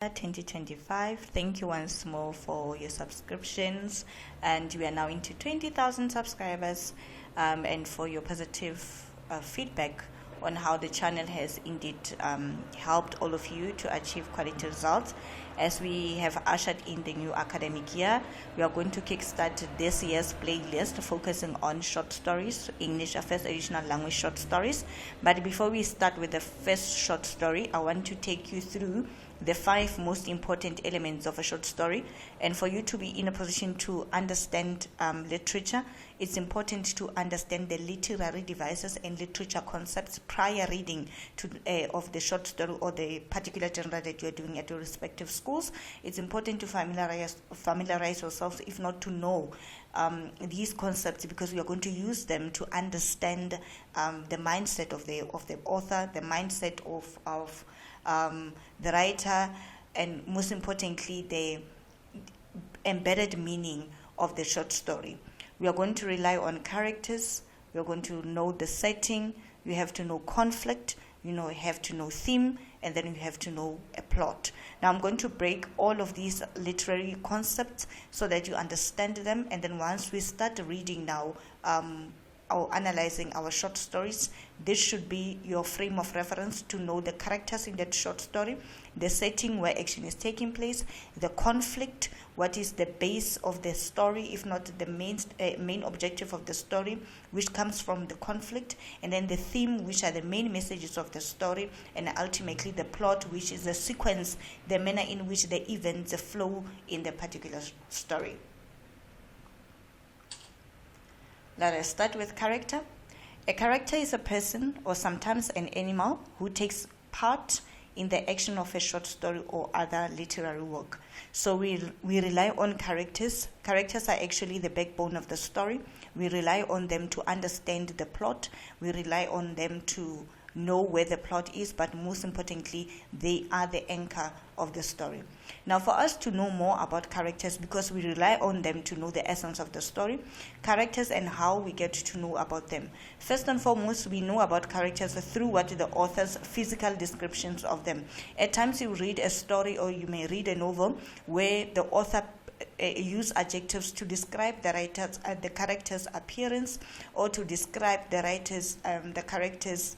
2025. Thank you once more for your subscriptions, and we are now into 20,000 subscribers, and for your positive feedback on how the channel has indeed helped all of you to achieve quality results. As we have ushered in the new academic year, we are going to kickstart this year's playlist focusing on short stories, English first additional language short stories. But before we start with the first short story, I want to take you through the 5 most important elements of a short story. And for you to be in a position to understand literature, it's important to understand the literary devices and literature concepts prior reading of the short story or the particular genre that you're doing at your respective schools. It's important to familiarize yourselves, if not to know these concepts, because we are going to use them to understand the mindset of the author, the mindset of the writer, and most importantly, the embedded meaning of the short story. We are going to rely on characters. We are going to know the setting. You have to know conflict. You have to know theme, and then you have to know a plot. Now I'm going to break all of these literary concepts so that you understand them, and then once we start reading now or analyzing our short stories, this should be your frame of reference to know the characters in that short story, the setting where action is taking place, the conflict, what is the base of the story, if not the main objective of the story, which comes from the conflict, and then the theme, which are the main messages of the story, and ultimately the plot, which is the sequence, the manner in which the events flow in the particular story. Let us start with character. A character is a person or sometimes an animal who takes part in the action of a short story or other literary work. So we rely on characters. Characters are actually the backbone of the story. We rely on them to understand the plot. We rely on them to know where the plot is, but most importantly, they are the anchor of the story. Now, for us to know more about characters, because we rely on them to know the essence of the story, characters and how we get to know about them. First and foremost, we know about characters through what the author's physical descriptions of them. At times you read a story, or you may read a novel where the author use adjectives to describe the character's appearance, or to describe the character's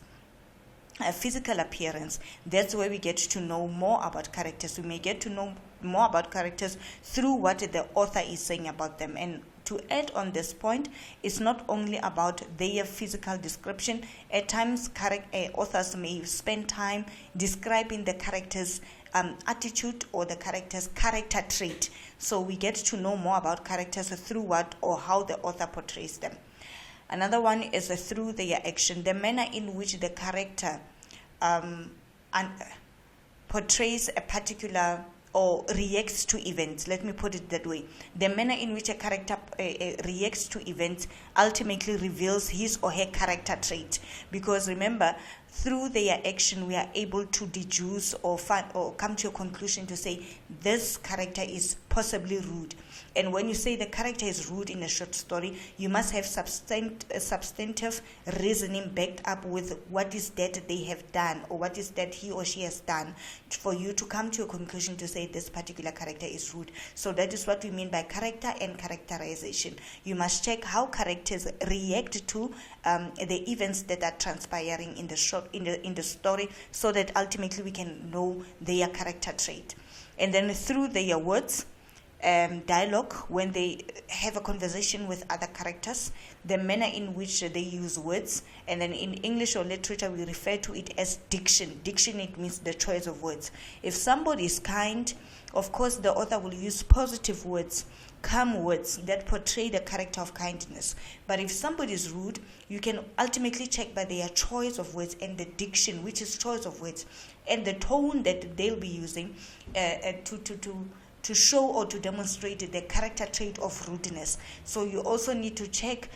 physical appearance. That's where we get to know more about characters. We may get to know more about characters through what the author is saying about them. And to add on this point, it's not only about their physical description. At times, authors may spend time describing the character's attitude or the character's character trait. So we get to know more about characters through what or how the author portrays them. Another one is through their action, the manner in which the character portrays a particular or reacts to events. Let me put it that way. The manner in which a character reacts to events ultimately reveals his or her character trait. Because remember, through their action, we are able to deduce or come to a conclusion to say this character is possibly rude. And when you say the character is rude in a short story, you must have substantive reasoning backed up with what is that they have done, or what is that he or she has done, for you to come to a conclusion to say this particular character is rude. So that is what we mean by character and characterization. You must check how characters react to the events that are transpiring in the story, so that ultimately we can know their character trait. And then through their words, dialogue, when they have a conversation with other characters, the manner in which they use words, and then in English or literature we refer to it as diction. Diction, it means the choice of words. If somebody is kind, of course the author will use positive words, calm words that portray the character of kindness. But if somebody is rude, you can ultimately check by their choice of words and the diction, which is choice of words, and the tone that they'll be using to show or to demonstrate the character trait of rudeness. So you also need to check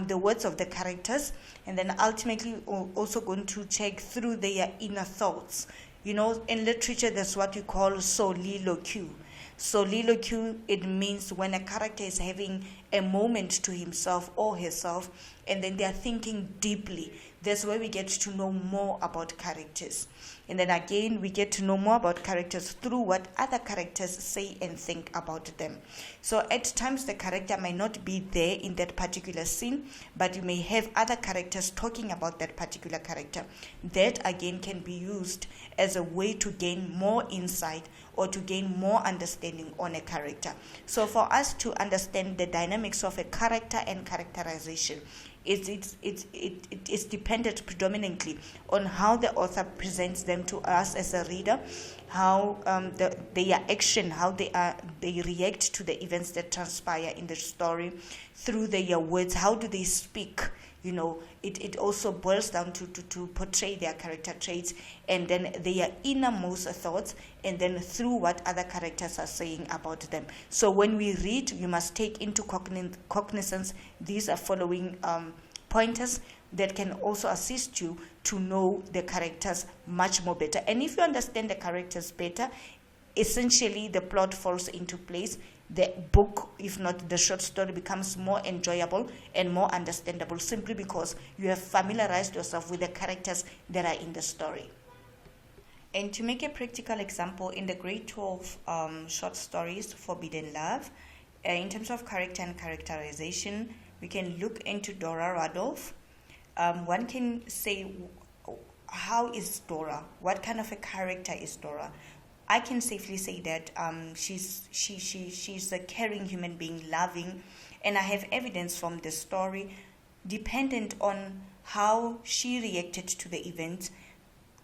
the words of the characters, and then ultimately also going to check through their inner thoughts. In literature, that's what we call soliloquy. Soliloquy, it means when a character is having a moment to himself or herself, and then they are thinking deeply. That's where we get to know more about characters. And then again, we get to know more about characters through what other characters say and think about them. So at times the character might not be there in that particular scene, but you may have other characters talking about that particular character. That again can be used as a way to gain more insight or to gain more understanding on a character. So for us to understand the dynamics of a character and characterization, it is dependent predominantly on how the author presents them to us as a reader, how their action, how they react to the events that transpire in the story through their words. How do they speak? You know, it also boils down to portray their character traits and then their innermost thoughts, and then through what other characters are saying about them. So when we read, you must take into cognizance these are following pointers that can also assist you to know the characters much more better. And if you understand the characters better, essentially the plot falls into place. The book, if not the short story, becomes more enjoyable and more understandable simply because you have familiarized yourself with the characters that are in the story. And to make a practical example, in the grade 12 short stories, Forbidden Love, in terms of character and characterization, we can look into Dora Rudolph. One can say, how is Dora? What kind of a character is Dora? I can safely say that she's a caring human being, loving, and I have evidence from the story dependent on how she reacted to the event.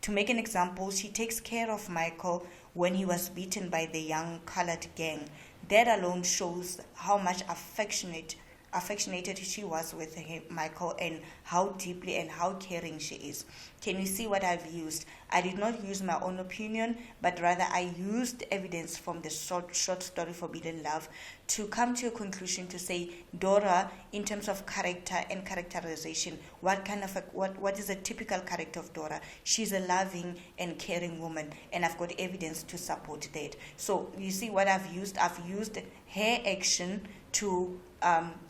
To make an example, she takes care of Michael when he was beaten by the young colored gang. That alone shows how much affectionated she was with Michael, and how deeply and how caring she is. Can you see what I've used? I did not use my own opinion, but rather I used evidence from the short story Forbidden Love to come to a conclusion to say Dora, in terms of character and characterization, what is a typical character of Dora? She's a loving and caring woman, and I've got evidence to support that. So you see what I've used? I've used her action to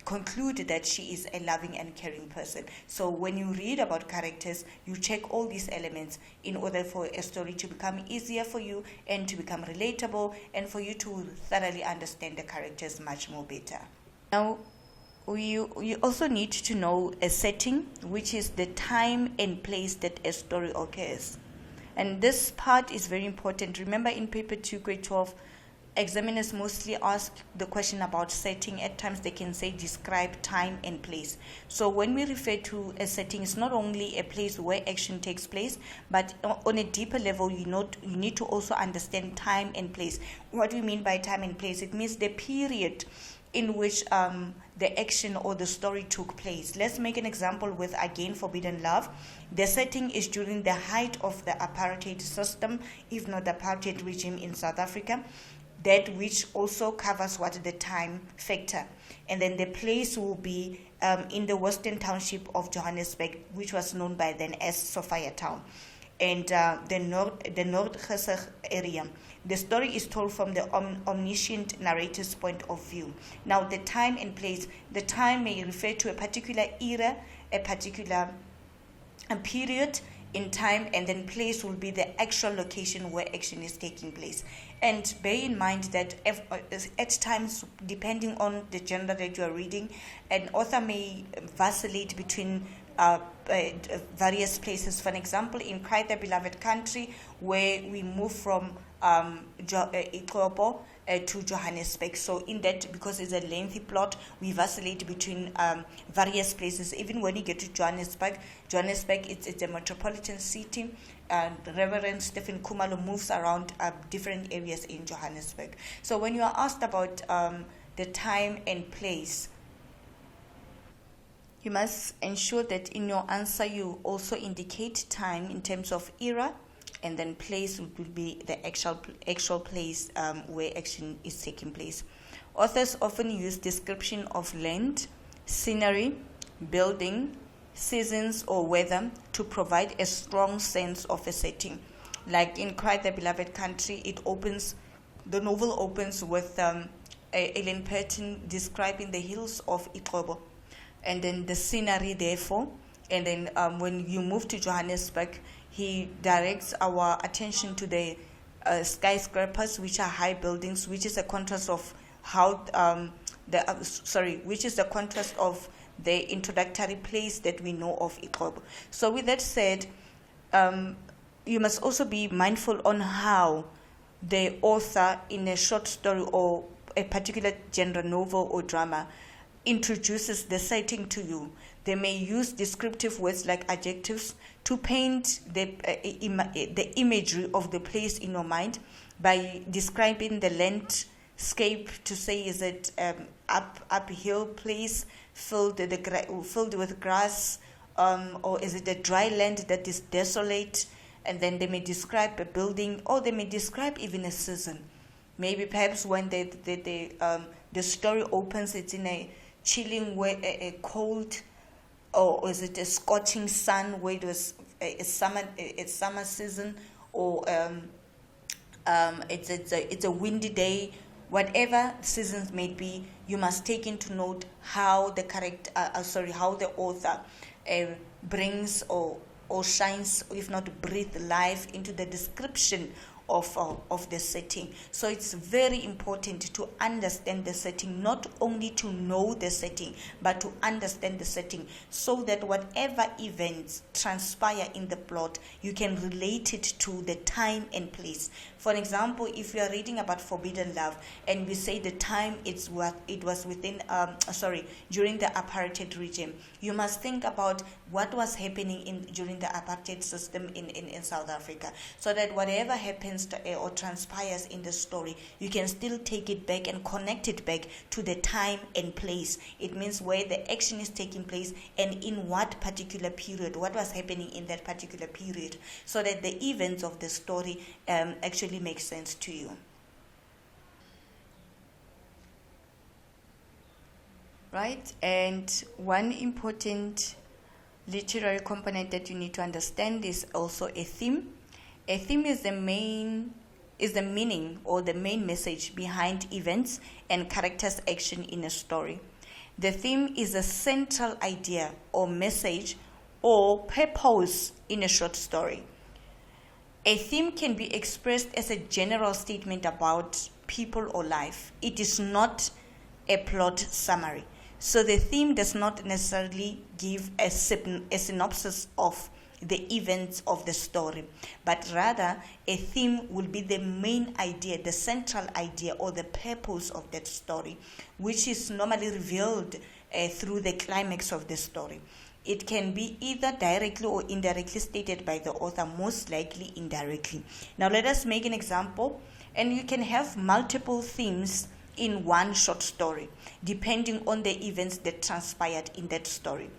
conclude that she is a loving and caring person. So when you read about characters, you check all these elements in order for a story to become easier for you and to become relatable, and for you to thoroughly understand the characters much more better. Now, you also need to know a setting, which is the time and place that a story occurs. And this part is very important. Remember, in paper 2, grade 12, examiners mostly ask the question about setting. At times they can say describe time and place. So when we refer to a setting, it's not only a place where action takes place, but on a deeper level, you need to also understand time and place. What do we mean by time and place? It means the period in which the action or the story took place. Let's make an example with, again, Forbidden Love. The setting is during the height of the apartheid system, if not the apartheid regime in South Africa. That which also covers what the time factor. And then the place will be in the western township of Johannesburg, which was known by then as Sophia Town, and the Noord-Gesig area. The story is told from the omniscient narrator's point of view. Now, the time and place, the time may refer to a particular era, a particular period in time, and then place will be the actual location where action is taking place. And bear in mind that at times, depending on the genre that you are reading, an author may vacillate between various places. For example, in Cry the Beloved Country, where we move from Ikobo to Johannesburg. So in that, because it's a lengthy plot, we vacillate between various places. Even when you get to Johannesburg, it's a metropolitan city. Reverend Stephen Kumalo moves around different areas in Johannesburg. So when you are asked about the time and place, you must ensure that in your answer you also indicate time in terms of era, and then place will be the actual place where action is taking place. Authors often use description of land, scenery, building, seasons, or weather to provide a strong sense of a setting. Like in Cry the Beloved Country, the novel opens with Ellen Burton describing the hills of Ikobo, and then the scenery therefore. And then when you move to Johannesburg, he directs our attention to the skyscrapers, which are high buildings, which is a contrast of how which is the contrast of the introductory place that we know of Iqobo. So with that said, you must also be mindful on how the author in a short story or a particular genre, novel or drama, introduces the setting to you. They may use descriptive words like adjectives to paint the imagery of the place in your mind by describing the landscape, to say, is it uphill place filled with grass, or is it a dry land that is desolate? And then they may describe a building, or they may describe even a season. Maybe perhaps when the story opens, it's in a chilling way, a cold, or is it a scorching sun where it was a summer season, or it's a windy day. Whatever seasons may be, you must take into note how the how the author brings or shines, if not breathe life into the description of the setting. So it's very important to understand the setting, not only to know the setting, but to understand the setting, so that whatever events transpire in the plot, you can relate it to the time and place. For example, if you are reading about Forbidden Love and we say the time it was within during the apartheid regime, you must think about what was happening during the apartheid system in South Africa, so that whatever happens or transpires in the story, you can still take it back and connect it back to the time and place. It means where the action is taking place and in what particular period, what was happening in that particular period, so that the events of the story actually make sense to you. Right? And one important literary component that you need to understand is also a theme. A theme is the meaning or the main message behind events and characters' action in a story. The theme is a central idea or message or purpose in a short story. A theme can be expressed as a general statement about people or life. It is not a plot summary. So the theme does not necessarily give a synopsis of the events of the story, but rather a theme will be the main idea, the central idea or the purpose of that story, which is normally revealed through the climax of the story. It can be either directly or indirectly stated by the author, most likely indirectly. Now let us make an example, and you can have multiple themes in one short story, depending on the events that transpired in that story.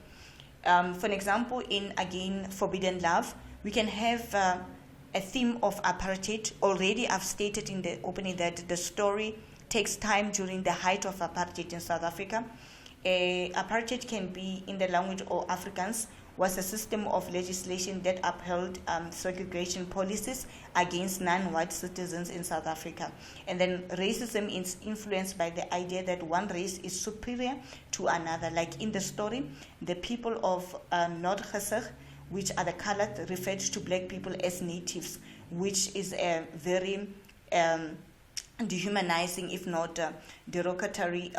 For example, in, again, Forbidden Love, we can have a theme of apartheid. Already I've stated in the opening that the story takes time during the height of apartheid in South Africa. Apartheid can be, in the language of Afrikaans, was a system of legislation that upheld segregation policies against non-white citizens in South Africa. And then racism is influenced by the idea that one race is superior to another. Like in the story, the people of Noord-Gesig, which are the colored, referred to black people as natives, which is a very dehumanizing, if not derogatory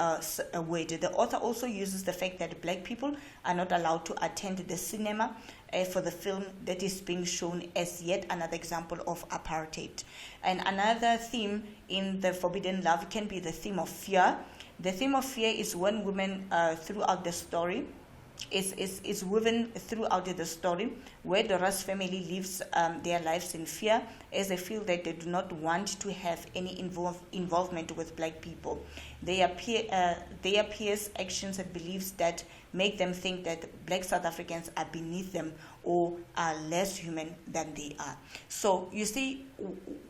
word. The author also uses the fact that black people are not allowed to attend the cinema for the film that is being shown, as yet another example of apartheid. And another theme in the Forbidden Love can be the theme of fear. The theme of fear is when women throughout the story is woven throughout the story, where the Ross family lives their lives in fear, as they feel that they do not want to have any involvement with black people. Their peers' actions and beliefs that make them think that black South Africans are beneath them or are less human than they are. So you see,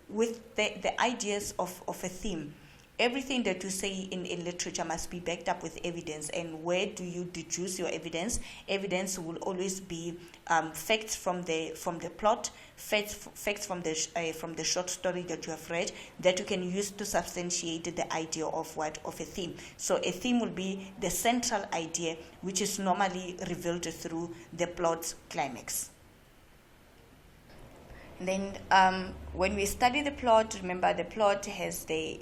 with the ideas of a theme, everything that you say in literature must be backed up with evidence. And where do you deduce your evidence? Evidence will always be facts from the plot, facts from the short story that you have read, that you can use to substantiate the idea of a theme. So a theme will be the central idea, which is normally revealed through the plot's climax. Then when we study the plot, remember the plot has the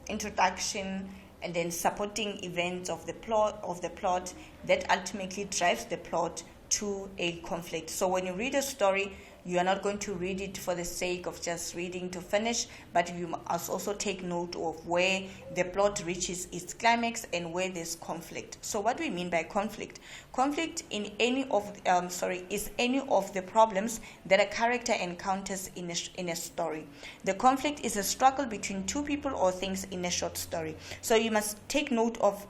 introduction and then supporting events of the plot that ultimately drives the plot to a conflict. So when you read a story, you are not going to read it for the sake of just reading to finish, but you must also take note of where the plot reaches its climax and where there's conflict. So what do we mean by conflict? Conflict in any of is any of the problems that a character encounters in a story. The conflict is a struggle between two people or things in a short story. So you must take note of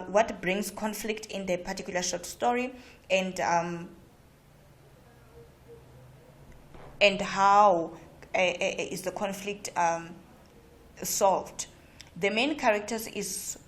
what brings conflict in the particular short story, and how is the conflict solved. The main characters is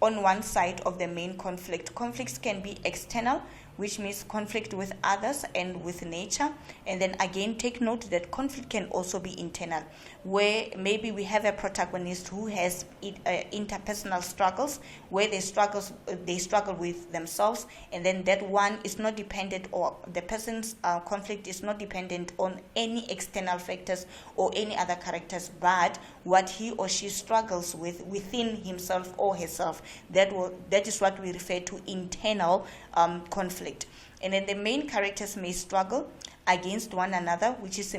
on one side of the main conflict. Conflicts can be external, which means conflict with others and with nature. And then again, take note that conflict can also be internal, where maybe we have a protagonist who has interpersonal struggles, where they struggle with themselves, and then that one is not dependent, or the person's conflict is not dependent on any external factors or any other characters, but what he or she struggles with within himself or herself. That is what we refer to internal conflict. And then the main characters may struggle against one another, which is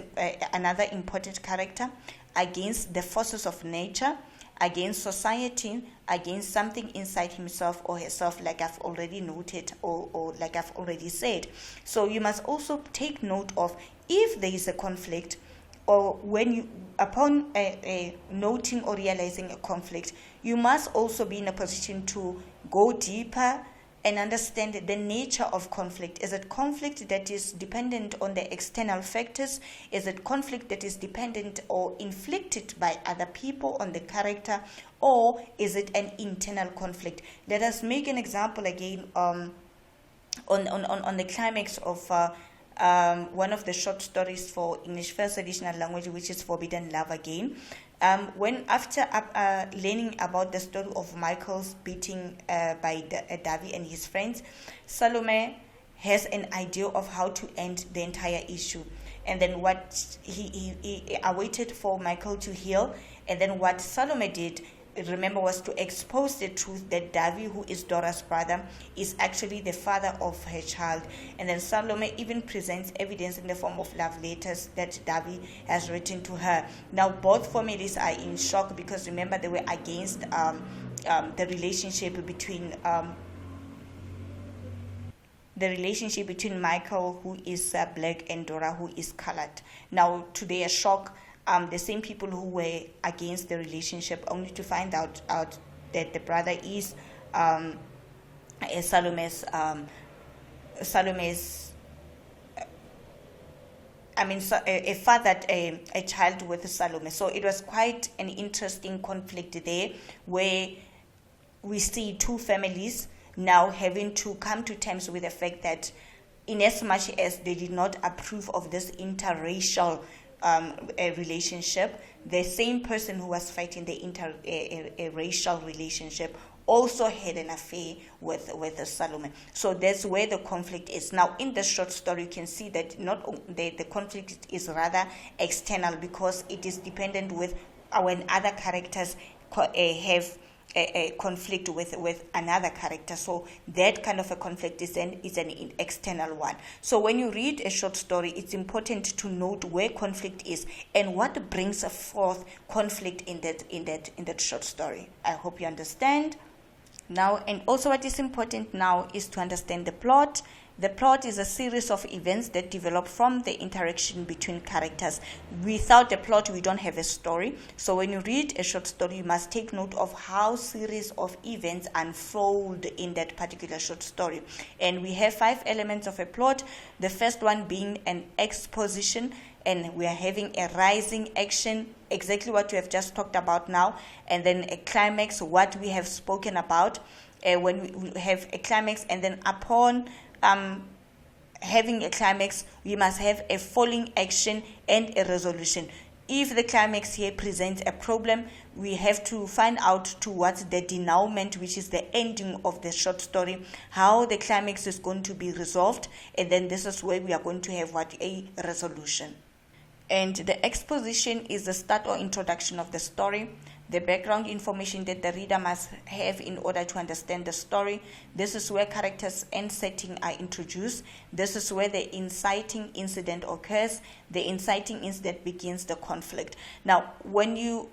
another important character, against the forces of nature, against society, against something inside himself or herself, like I've already noted or like I've already said. So you must also take note of if there is a conflict, or when you, upon noting or realizing a conflict, you must also be in a position to go deeper and understand the nature of conflict. Is it conflict that is dependent on the external factors? Is it conflict that is dependent or inflicted by other people on the character? Or is it an internal conflict? Let us make an example again on the climax of one of the short stories for English First Additional Language, which is Forbidden Love again. When after learning about the story of Michael's beating by Davy and his friends, Salome has an idea of how to end the entire issue. And then what he awaited for Michael to heal, and then what Salome did, remember, was to expose the truth that Davy, who is Dora's brother, is actually the father of her child. And then Salome even presents evidence in the form of love letters that Davy has written to her. Now both families are in shock, because remember, they were against the relationship between Michael, who is black, and Dora, who is colored. Now to their shock, the same people who were against the relationship, only to find out that the brother is Salome's fathered a child with Salome. So it was quite an interesting conflict there, where we see two families now having to come to terms with the fact that, in as much as they did not approve of this interracial relationship, the same person who was fighting the interracial relationship also had an affair with Salome. So that's where the conflict is. Now in the short story, you can see that the conflict is rather external, because it is dependent with when other characters have a conflict with another character. So that kind of a conflict is an external one. So when you read a short story, it's important to note where conflict is and what brings forth conflict in that short story. I hope you understand. Now, and also what is important now is to understand the plot. The plot is a series of events that develop from the interaction between characters. Without a plot, we don't have a story. So when you read a short story, you must take note of how series of events unfold in that particular short story. And we have 5 elements of a plot. The first one being an exposition, and we are having a rising action, exactly what we have just talked about now, and then a climax, what we have spoken about. When we have a climax, and then upon having a climax, we must have a falling action and a resolution. If the climax here presents a problem, we have to find out towards the denouement, which is the ending of the short story, how the climax is going to be resolved, and then this is where we are going to have a resolution. And the exposition is the start or introduction of the story, the background information that the reader must have in order to understand the story. This is where characters and setting are introduced. This is where the inciting incident occurs. The inciting incident begins the conflict. Now, when you,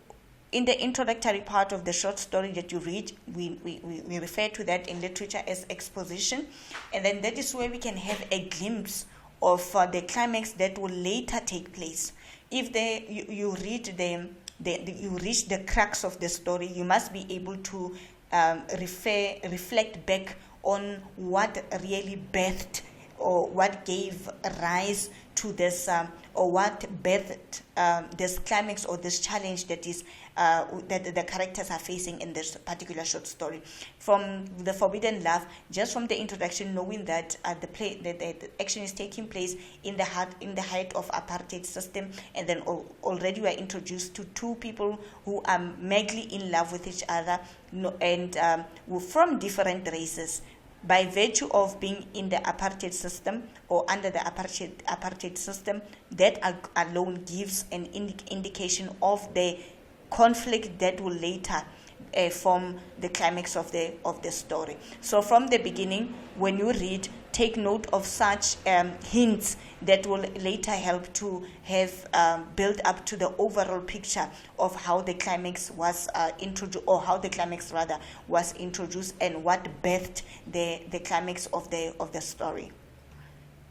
in the introductory part of the short story that you read, we refer to that in literature as exposition. And then that is where we can have a glimpse of the climax that will later take place. If you read you reach the crux of the story, you must be able to reflect back on what really birthed or what gave rise to this, or what birthed this climax or this challenge that is that the characters are facing in this particular short story. From the Forbidden Love, just from the introduction, knowing that the action is taking place in the height of apartheid system, and then already we are introduced to two people who are madly in love with each other, and from different races. By virtue of being in the apartheid system or under the apartheid system, that alone gives an indication of the conflict that will later form the climax of the story. So from the beginning, when you read, take note of such hints that will later help to have build up to the overall picture of how the climax was introduced, or how the climax rather was introduced, and what birthed the climax of the story.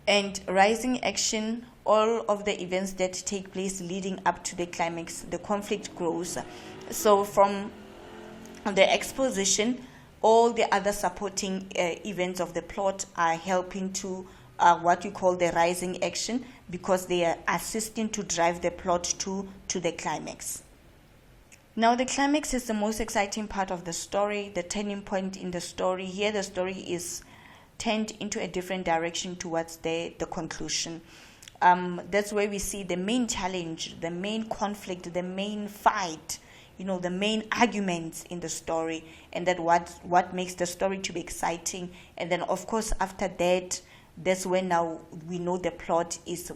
And rising action, all of the events that take place leading up to the climax, the conflict grows. So from the exposition, all the other supporting events of the plot are helping to what we call the rising action, because they are assisting to drive the plot to the climax. Now, the climax is the most exciting part of the story, the turning point in the story. Here, the story is turned into a different direction towards the conclusion. That's where we see the main challenge, the main conflict, the main fight, the main arguments in the story, and that what makes the story to be exciting. And then, of course, after that, that's when now we know the plot is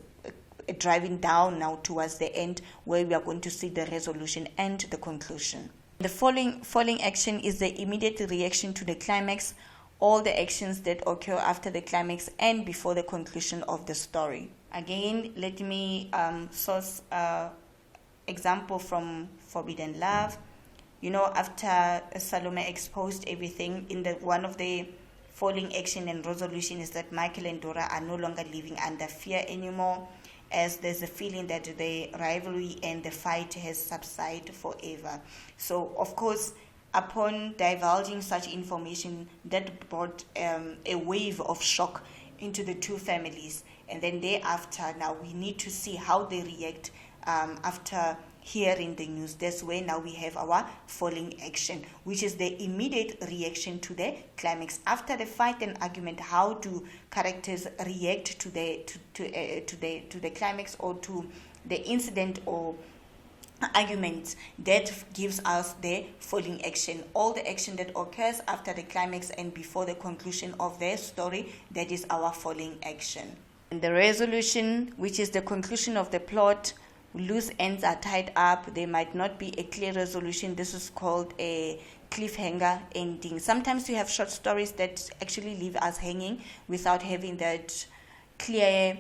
driving down now towards the end, where we are going to see the resolution and the conclusion. The following action is the immediate reaction to the climax, all the actions that occur after the climax and before the conclusion of the story. Again, let me source example from Forbidden Love. After Salome exposed everything, in one of the following action and resolution is that Michael and Dora are no longer living under fear anymore, as there's a feeling that the rivalry and the fight has subsided forever. So, of course, upon divulging such information, that brought a wave of shock into the two families. And then thereafter, now we need to see how they react after hearing the news. That's where now we have our falling action, which is the immediate reaction to the climax. After the fight and argument, how do characters react to the climax, or to the incident or argument that gives us the falling action? All the action that occurs after the climax and before the conclusion of the story, that is our falling action. And the resolution, which is the conclusion of the plot, loose ends are tied up. There might not be a clear resolution. This is called a cliffhanger ending. Sometimes we have short stories that actually leave us hanging without having that clear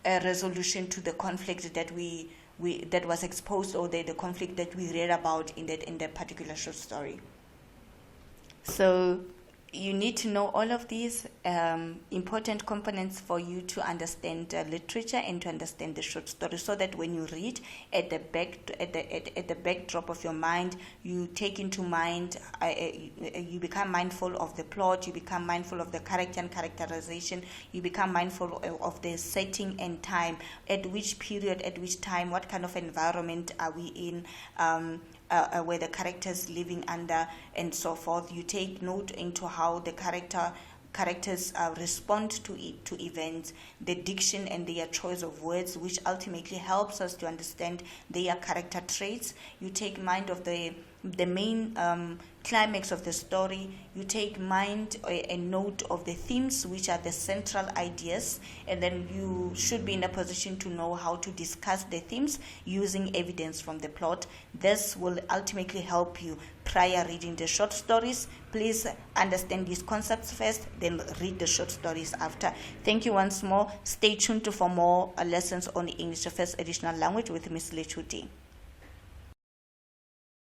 resolution to the conflict that that was exposed, or the conflict that we read about in that particular short story. So you need to know all of these important components for you to understand literature and to understand the short story, so that when you read, at the backdrop of your mind, you take into mind, you become mindful of the plot, you become mindful of the character and characterization, you become mindful of the setting and time, at which period, at which time, what kind of environment are we in, where the characters living under, and so forth. You take note into how the characters respond to events, the diction and their choice of words, which ultimately helps us to understand their character traits. You take mind of the the main climax of the story, you take mind a note of the themes, which are the central ideas, and then you should be in a position to know how to discuss the themes using evidence from the plot. This will ultimately help you prior reading the short stories. Please understand these concepts first, then read the short stories after. Thank you once more. Stay tuned for more lessons on the English First Additional Language with Miss Lechuti.